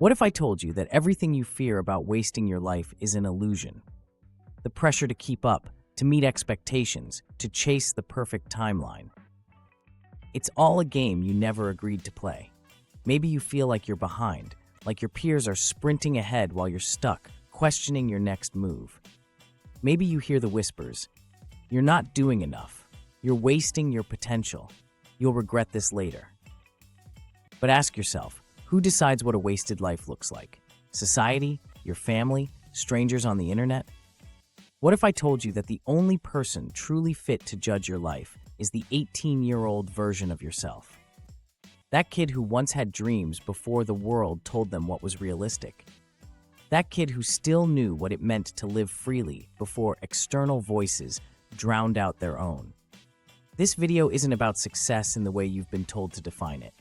What if I told you that everything you fear about wasting your life is an illusion? The pressure to keep up, to meet expectations, to chase the perfect timeline. It's all a game you never agreed to play. Maybe you feel like you're behind, like your peers are sprinting ahead while you're stuck, questioning your next move. Maybe you hear the whispers. You're not doing enough. You're wasting your potential. You'll regret this later. But ask yourself, who decides what a wasted life looks like? Society? Your family? Strangers on the internet? What if I told you that the only person truly fit to judge your life is the 18-year-old version of yourself? That kid who once had dreams before the world told them what was realistic. That kid who still knew what it meant to live freely before external voices drowned out their own. This video isn't about success in the way you've been told to define it.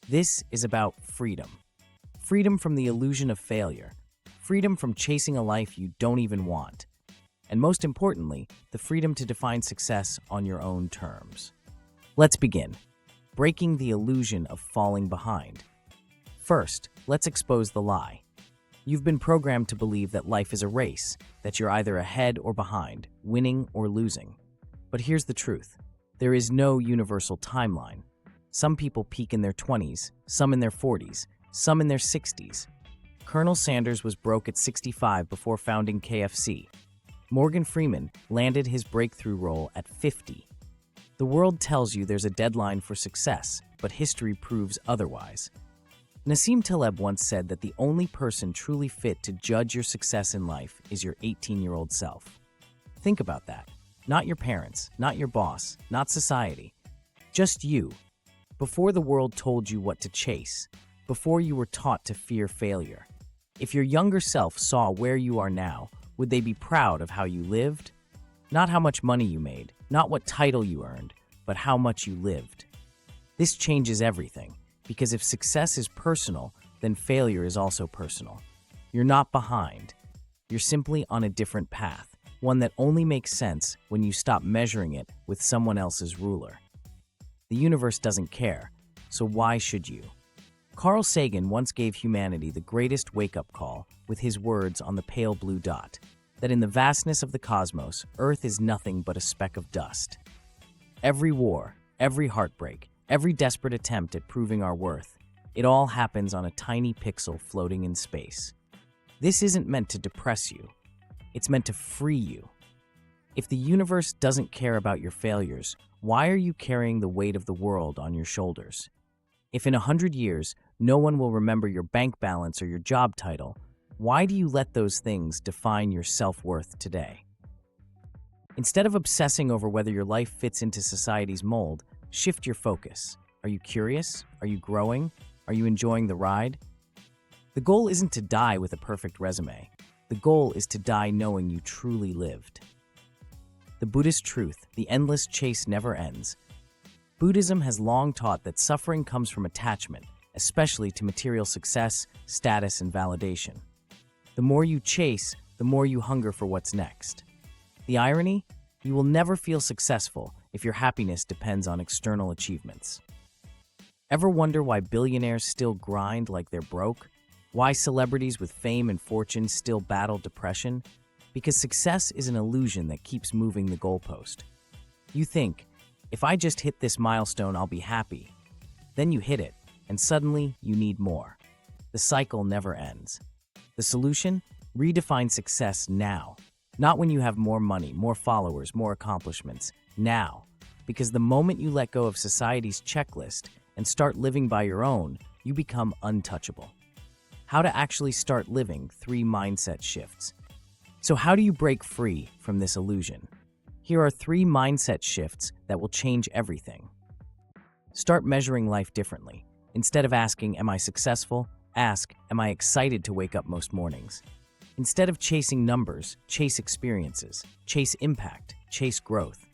This is about freedom. Freedom from the illusion of failure. Freedom from chasing a life you don't even want. And most importantly, the freedom to define success on your own terms. Let's begin. Breaking the illusion of falling behind. First, let's expose the lie. You've been programmed to believe that life is a race, that you're either ahead or behind, winning or losing. But here's the truth. There is no universal timeline. Some people peak in their 20s, some in their 40s, some in their 60s. Colonel Sanders was broke at 65 before founding KFC. Morgan Freeman landed his breakthrough role at 50. The world tells you there's a deadline for success, but history proves otherwise. Nassim Taleb once said that the only person truly fit to judge your success in life is your 18-year-old self. Think about that. Not your parents, not your boss, not society. Just you. Before the world told you what to chase, before you were taught to fear failure. If your younger self saw where you are now, would they be proud of how you lived? Not how much money you made, not what title you earned, but how much you lived. This changes everything, because if success is personal, then failure is also personal. You're not behind. You're simply on a different path, one that only makes sense when you stop measuring it with someone else's ruler. The universe doesn't care, so why should you? Carl Sagan once gave humanity the greatest wake-up call with his words on the pale blue dot, that in the vastness of the cosmos, Earth is nothing but a speck of dust. Every war, every heartbreak, every desperate attempt at proving our worth, it all happens on a tiny pixel floating in space. This isn't meant to depress you. It's meant to free you. If the universe doesn't care about your failures, why are you carrying the weight of the world on your shoulders? If in 100 years, no one will remember your bank balance or your job title, why do you let those things define your self-worth today? Instead of obsessing over whether your life fits into society's mold, shift your focus. Are you curious? Are you growing? Are you enjoying the ride? The goal isn't to die with a perfect resume. The goal is to die knowing you truly lived. The Buddhist truth, the endless chase never ends. Buddhism has long taught that suffering comes from attachment, especially to material success, status, and validation. The more you chase, the more you hunger for what's next. The irony? You will never feel successful if your happiness depends on external achievements. Ever wonder why billionaires still grind like they're broke? Why celebrities with fame and fortune still battle depression? Because success is an illusion that keeps moving the goalpost. You think, if I just hit this milestone, I'll be happy. Then you hit it, and suddenly you need more. The cycle never ends. The solution? Redefine success now. Not when you have more money, more followers, more accomplishments. Now. Because the moment you let go of society's checklist and start living by your own, you become untouchable. How to actually start living 3 mindset shifts. So how do you break free from this illusion? Here are 3 mindset shifts that will change everything. Start measuring life differently. Instead of asking, am I successful? Ask, am I excited to wake up most mornings? Instead of chasing numbers, chase experiences, chase impact, chase growth.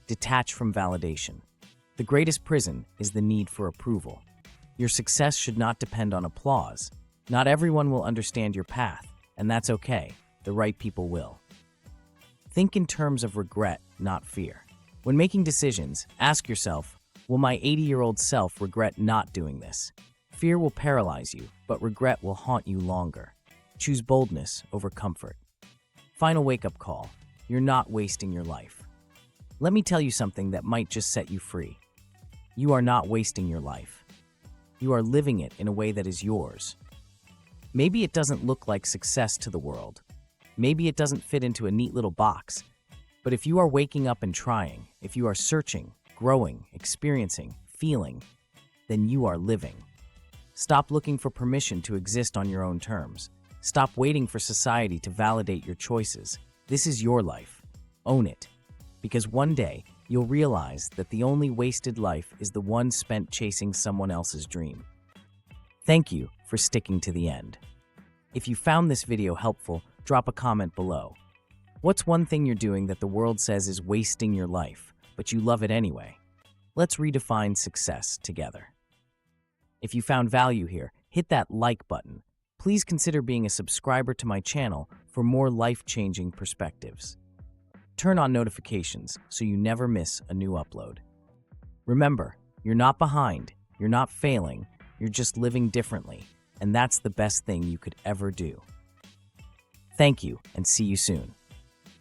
Detach from validation. The greatest prison is the need for approval. Your success should not depend on applause. Not everyone will understand your path, and that's okay. The right people will. Think in terms of regret, not fear. When making decisions, ask yourself, will my 80-year-old self regret not doing this? Fear will paralyze you, but regret will haunt you longer. Choose boldness over comfort. Final wake-up call. You're not wasting your life. Let me tell you something that might just set you free. You are not wasting your life. You are living it in a way that is yours. Maybe it doesn't look like success to the world. Maybe it doesn't fit into a neat little box. But if you are waking up and trying, if you are searching, growing, experiencing, feeling, then you are living. Stop looking for permission to exist on your own terms. Stop waiting for society to validate your choices. This is your life. Own it. Because one day, you'll realize that the only wasted life is the one spent chasing someone else's dream. Thank you for sticking to the end. If you found this video helpful, drop a comment below. What's one thing you're doing that the world says is wasting your life, but you love it anyway? Let's redefine success together. If you found value here, hit that like button. Please consider being a subscriber to my channel for more life-changing perspectives. Turn on notifications so you never miss a new upload. Remember, you're not behind, you're not failing, you're just living differently, and that's the best thing you could ever do. Thank you, and see you soon.